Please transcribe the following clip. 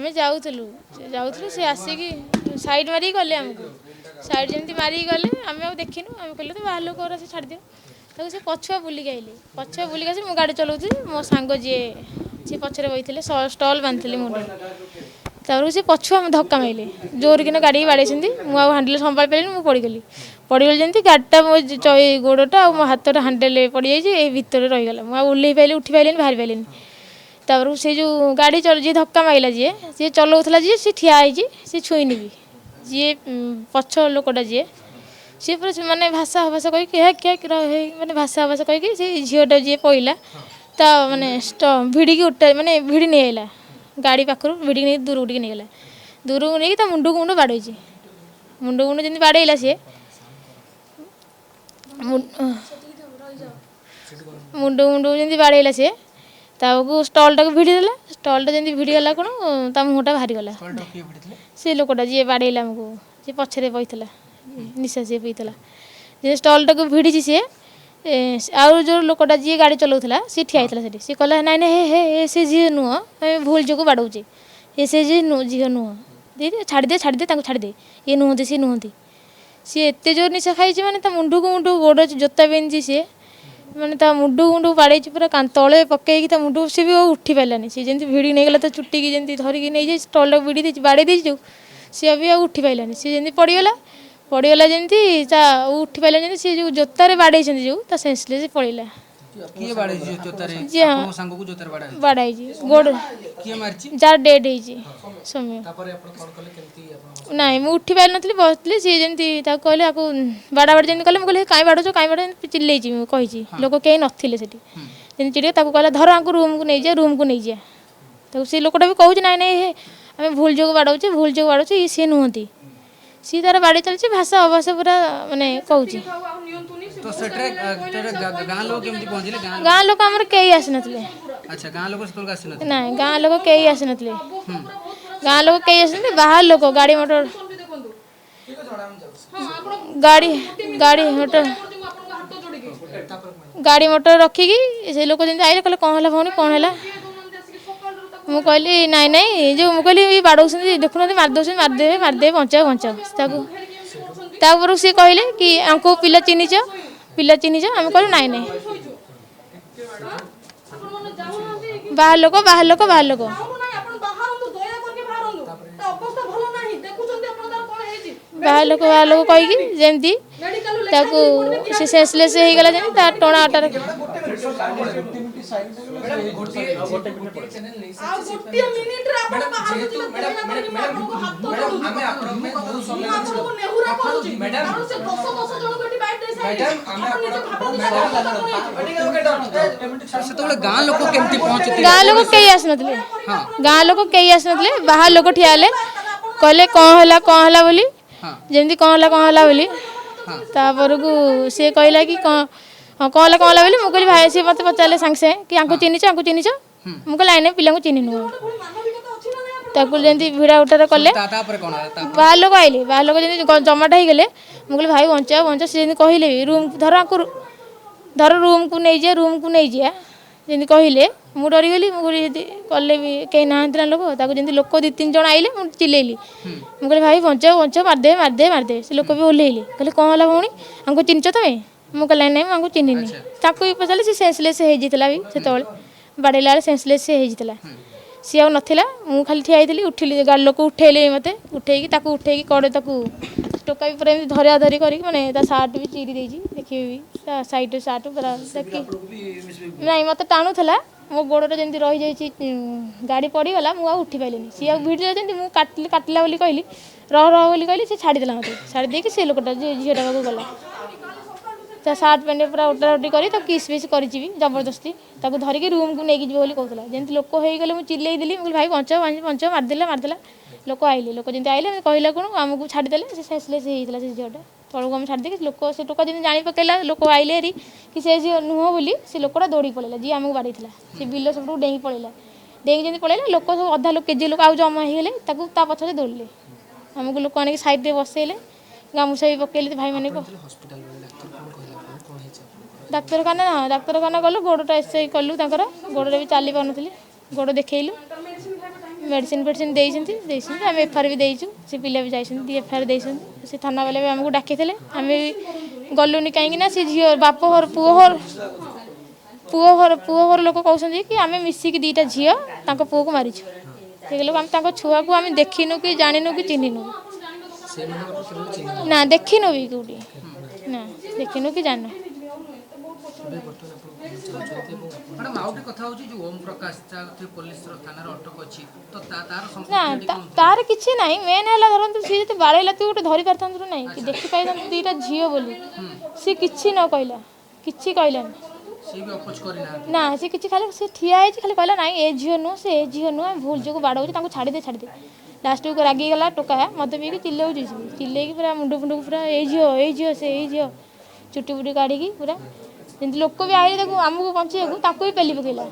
आम जाऊँ से आसिकी साइड मारिक गले आमको साइड जमी मारिक गले आम देखिनु आम कहलु तो बाहर लोक से छाड़ दियो तक से पछुआ बुलिक आइले पछुआ बुलिक आसी मु गाड़ी चलाऊँ मो सांग जी पछरे बही स्टल बांधि मुंडे तापर से पछुआ धक्का मारे जोर किना गाड़ी बाड़े मुझे हांडेल संभाल पारे मुझे पड़गली पड़गली जमी गाड़ीटा मो गोड़टा और मो हाथ हांडेल पड़ जाए भितर रहीगला मुझे ओल्ल पारे उठी पारे बाहरी पारे तापर से जो गाड़ी जी धक्का मारला जी चलाऊला जी सी ठिया सी छुईनी भी जी पछ लोकटा जी सी पूरा मानने भाषा भाषा कही क्या मानने भाषा भाषा कहीकि से झीटा जी पड़ा ता मानने भिड़िकी उठा मानने भिड़ी नहीं आला गाड़ी पाखर भिड़ी नहीं दूर उठिक नहीं दूर को नहीं मुंड को मुंड बाड़े मुंड को मुंड जमी बाड़ेला सी मुंड मुंड जमी बाड़ेला सी ताको स्टलटा को भिड़ीदेला स्टलटा जमी भिड़ीगला कौन ता मुहटा बाहरी गला से लोकटा जी बाड़ेला आमको जी पछरे बहीला निशा सी पीला जी स्टलटा को भिड़ी सी आउ जो लोकटा जी गाड़ी चलाऊला सी ठिया होता सी कहला नाई ना हे से झी नुह भूल जो बाड़ौचे ये से झी झील नुह दीदी छाड़दे छाड़दे ये नुहति सी नुहति सी एत जोर निशा खाई मैंने मुंड को मुंड गोड़ जोता पिंधि सी मैंने मुंड मुंड बाड़े पूरा तले पकईकि मुंड से भी उठी पारानी सी जमी भिड़ी नहीं गला तो चुटी की जमी धरिकी नहीं जाए स्टल भिड़ी दे बाड़े दे जो सी भी उठी पारानी सी जमी पड़गला जमी उठी पारा जमी सी जो जोतार बाड़े जो सेंसलेस पड़ेगा बाड़ाई गोड़ जार डेड हो समय नाई मुझे उठी पार नी बसली सी जमी कहले बाड़ा बाड़ी जमी कले मुझे कहीं बाड़ुच कहीं बाड़ चिल्ले कही लोक कहीं नथिले जमी चिड़े कहला धर आंको रूम को नहीं जा रूम को नहीं जा सी लोकटा भी कहूँ नाई नाई आम भूल जो बाड़ौचे ये सी नुहति सी तार बाड़ी चलती भाषा अभाषा पूरा मानने कहूँ गाँ लोक आमर कई आसी ना गाँ लोक कई आसी ना गाँ लोक कई आस बाहर लोक गाड़ी मोटर गाड़ी मोटर रखिकी से लोक जमी आइले कहले कौन है भौणी कौन है मु कहली नाई नाई जो मुझे कहली बाड़ौ देखुना मारदे बचाओ बचाओ सी कहले कि आमको पिला चिन्हिच आम कहलु नाई नाई बाहर लोक कहीकि जमी से सेंसलेस हो गला जमी टणा अटार गाँ लोक कई आस गाँ लोक कई आस बाहर लोक ठिया कहले कौन है बोली जमी कौन है बोली तापर को सी कहला कि कौन है बोली मुझे भाई सी मत पचारे सांगे सांगे कि आंको चिन्हिच मुझे लाइन पिला चिन्ह नुह जमी भिड़ा उठार कले बाहर लोक आइले बाहर लोक जमी जमाटा हो गले मुझे भाई बचाओ सी जमी कहले रूम धर रूम को नहीं जा जमी कहले मु डरीगली मुझे कले भी कहीं ना लोक जमी लोक 2-3 जन आइले मुझे चिल्लेली मुझे भाई बचाओ मारदे से लोक भी ओह्लैले कहले कौन है भौणी आमको चिन्हिच तुम्हें मुझे कहला ना आमको चिन्हनी भी पचारे सी सेंसलेस होता भी से बाड़ेला सेंसलेस होता सी आ नाला मुझे खाली ठिया उठिली गाड़ी लोक उठेले मत उठेकी कड़े टोका भी पूरा धरा धरी कर मैंने सार्ट भी चिरी देखिए भी साइड सार्ट पूरा नहीं मत टाणुला मो गोड़े जमी रही जाइए गाड़ी पड़गला मुझे उठी पारे सी आ भिड़े जमी मुझे काटला बोली कहली रह बोली कहली सी छाड़देला मत छाड़ी से लोकटा झीटा पाक गला सार्ट पैंट पूरा उटाउटी कर किस पिस कर जबरदस्ती धरिकी रूम को लेकिन बोली कहला जमी लोक हो गले मुझे चिल्लेदेली मुझे भाई बचाओ मारदेला लोक आइले लोक जमी आइले कहला कौन आमको छाड़देले से सेंसलेस होता से झीटा तौक आम छाड़ी लोक से टोका जमी जानी पकड़ा लोक आइले हेरी कि से झी नुह बोली से लोकटा दौड़ी पड़ेगा जी आमको बाड़े से बिल सब डेंगी पड़ेगा डेंगी जमी पड़ेगा लोक सब अधा लोग केजी लोक आउ जमा होगले पछे दौड़े आमको लोक आने साइड में बसैले गामुछा भी पकड़े भाई मैंने डाक्तरखाना गलु गोड़टा एसआई कलु गोड़े भी चली पार गोड़ देखलु मेडिसिन फेडिसिन ଦେଇଛନ୍ତି ଆମେ ଏଫଆଇଆର ବି ଦେଇଛୁ ସେ ପିଲା ବି ଯାଇଛନ୍ତି ଦି ଏଫଆଇଆର ଦେଇଛନ୍ତି ସେ ଥାନା ବାଲା ବି ଆମକୁ ଡାକିଥିଲେ ଆମେ ବି ଗଲୁନି କାହିଁକି ନା ସେ ଝିଅ ବାପ ଘର ପୁଅ ଘର ଲୋକ କହୁଛନ୍ତି କି ଆମେ ମିଶିକି ଦିଟା ଝିଅ ତାଙ୍କ ପୁଅକୁ ମାରିଛୁ ସେ ଲୋକ ଆମେ ତାଙ୍କ ଛୁଆକୁ ଆମେ ଦେଖିନୁ କି ଜାଣିନୁ କି ଚିହ୍ନିନୁ ନା ଦେଖିନୁ ବି କୋଉଠି ନା ଦେଖିନୁ କି ଜାଣିନୁ ମ୍ୟାଡ଼ାମ ଆଉ ଗୋଟେ କଥା ହେଉଛି ଯେଉଁ ଓମ୍ ପ୍ରକାଶ ଯାହା ପୋଲିସର ଥାନାରେ ଅଟକ ଅଛି ତ ନା ତାର କିଛି ନାହିଁ ମେନ୍ ହେଲା ଧରନ୍ତୁ ସିଏ ଯଦି ବାଡ଼େଇଲା ତୁ ଗୋଟେ ଧରି ପାରିଥାନ୍ତୁ ନାହିଁ କି ଦେଖିପାରିଥାନ୍ତୁ ଦିଟା ଝିଅ ବୋଲି ସିଏ କିଛି ନ କହିଲା କିଛି କହିଲାନି ନା ସେ କିଛି ଖାଲି ସେ ଠିଆ ହେଇଛି ଖାଲି କହିଲା ନାଇଁ ଏ ଝିଅ ନୁହଁ ସେ ଏ ଝିଅ ନୁହଁ ଭୁଲ ଝିଅକୁ ବାଡ଼ଉଛି ତାଙ୍କୁ ଛାଡ଼ିଦେ ଲାଷ୍ଟକୁ ରାଗିଗଲା ଟୋକା ମତେ ବି ଚିଲ୍ଲାଉଛି ଚିଲ୍ଲେଇକି ପୁରା ମୁଣ୍ଡ ପୁରା ଏଇ ଝିଅ ସେ ଏଇ ଝିଅ ଚୁଟି ବୁଟି କାଢ଼ିକି ପୁରା ଯେମିତି ଲୋକ ବି ଆଇଲେ ତାକୁ ଆମକୁ ବଞ୍ଚେଇବାକୁ ତାକୁ ବି ପେଲି ପକେଇଲା